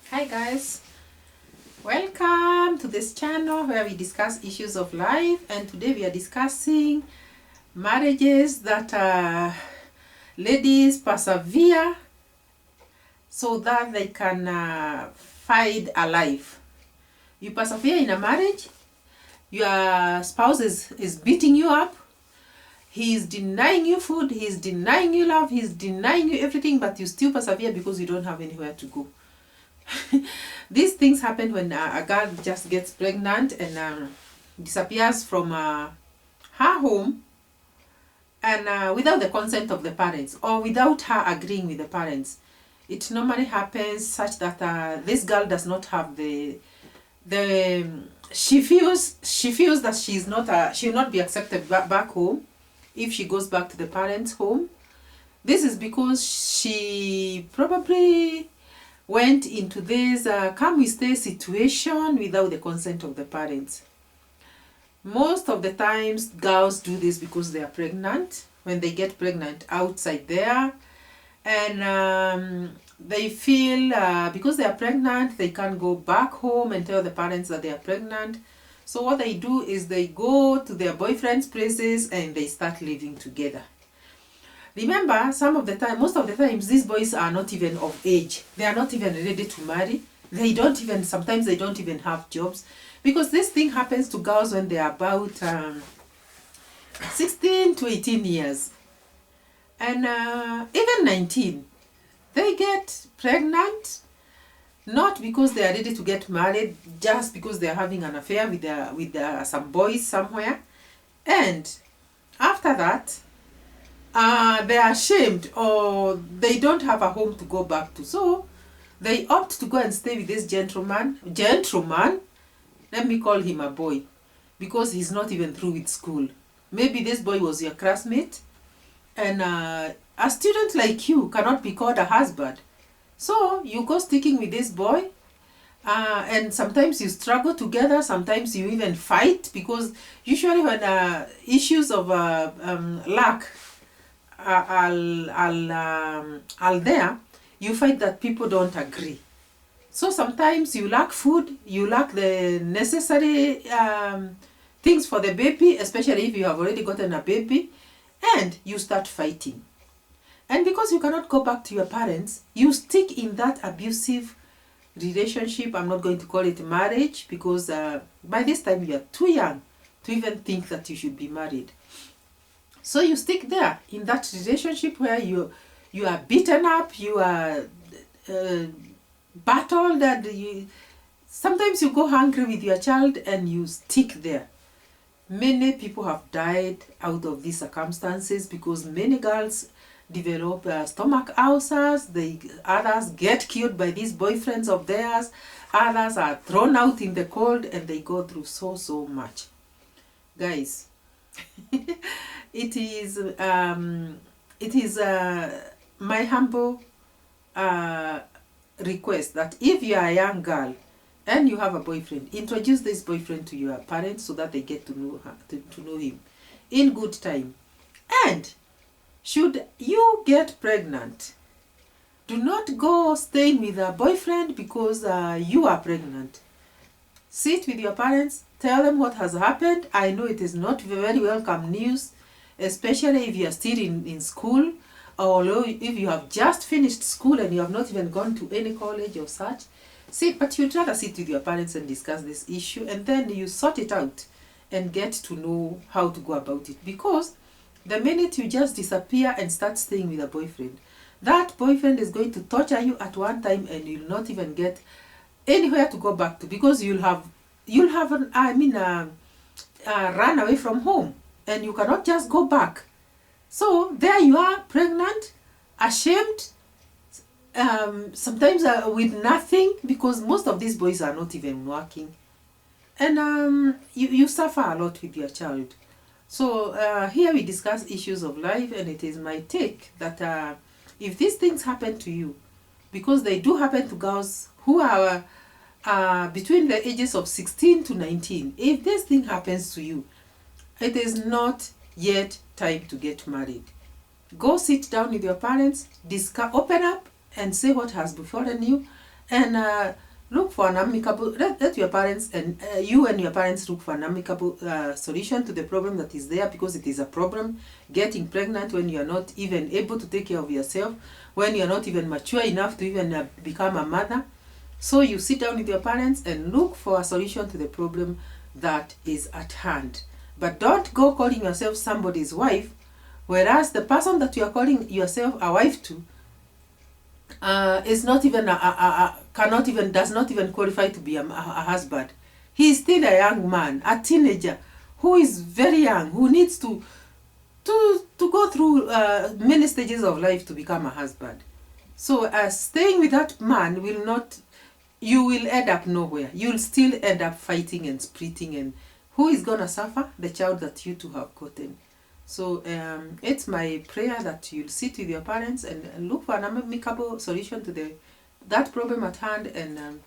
Hi guys, welcome to this channel where we discuss issues of life, and today we are discussing marriages that ladies persevere so that they can find a life. You persevere in a marriage, your spouse is beating you up, he is denying you food, he is denying you love, he is denying you everything, but you still persevere because you don't have anywhere to go. These things happen when a girl just gets pregnant and disappears from her home, and without the consent of the parents or without her agreeing with the parents. It normally happens such that this girl does not have she feels that she will not be accepted back home if she goes back to the parents' home. This is because she probably went into this come we stay situation without the consent of the parents. Most of the times girls do this because they are pregnant, when they get pregnant outside there, and they feel because they are pregnant they can't go back home and tell the parents that they are pregnant. So what they do is they go to their boyfriend's places and they start living together. Remember, most of the times, these boys are not even of age. They are not even ready to marry. Sometimes they don't even have jobs. Because this thing happens to girls when they are about 16 to 18 years. And even 19. They get pregnant, not because they are ready to get married, just because they are having an affair with some boys somewhere. And after that, they are ashamed or they don't have a home to go back to. So they opt to go and stay with this gentleman, let me call him a boy, because he's not even through with school. Maybe this boy was your classmate, and a student like you cannot be called a husband. So you go sticking with this boy, and sometimes you struggle together, sometimes you even fight, because usually when issues of luck are there, you find that people don't agree. So sometimes you lack food, you lack the necessary things for the baby, especially if you have already gotten a baby, and you start fighting. And because you cannot go back to your parents, you stick in that abusive relationship. I'm not going to call it marriage, because by this time you are too young to even think that you should be married. So you stick there in that relationship where you are beaten up, you are battled, and sometimes you go hungry with your child and you stick there. Many people have died out of these circumstances because many girls develop stomach ulcers. Others get killed by these boyfriends of theirs. Others are thrown out in the cold, and they go through so much. Guys, it is my humble request that if you are a young girl and you have a boyfriend, introduce this boyfriend to your parents so that they get to know him in good time. And should you get pregnant, do not go staying with a boyfriend because you are pregnant. Sit with your parents, tell them what has happened. I know it is not very welcome news, especially if you are still in school, or if you have just finished school and you have not even gone to any college or such. But you'd rather sit with your parents and discuss this issue, and then you sort it out and get to know how to go about it. Because the minute you just disappear and start staying with a boyfriend, that boyfriend is going to torture you at one time, and you'll not even get anywhere to go back to, because you'll have run away from home and you cannot just go back. So there you are, pregnant, ashamed, sometimes with nothing, because most of these boys are not even working, and you suffer a lot with your child. So here we discuss issues of life, and it is my take that if these things happen to you, because they do happen to girls who are between the ages of 16 to 19, if this thing happens to you, it is not yet time to get married. Go sit down with your parents, open up and say what has befallen you, and look for an amicable, let your parents and you and your parents look for an amicable solution to the problem that is there, because it is a problem. Getting pregnant when you are not even able to take care of yourself, when you are not even mature enough to even become a mother. So you sit down with your parents and look for a solution to the problem that is at hand. But don't go calling yourself somebody's wife, whereas the person that you are calling yourself a wife to is not even does not even qualify to be a husband. He is still a young man, a teenager who is very young, who needs to go through many stages of life to become a husband. So staying with that man will not, you will end up nowhere. You'll still end up fighting and splitting, and who is gonna suffer? The child that you two have gotten. So it's my prayer that you'll sit with your parents and look for an amicable solution to that problem at hand, and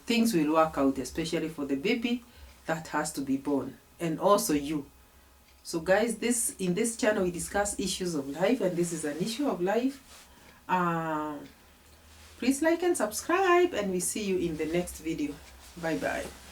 things will work out, especially for the baby that has to be born, and also you. So guys, in this channel we discuss issues of life, and this is an issue of life. Please like and subscribe, and we see you in the next video. Bye bye.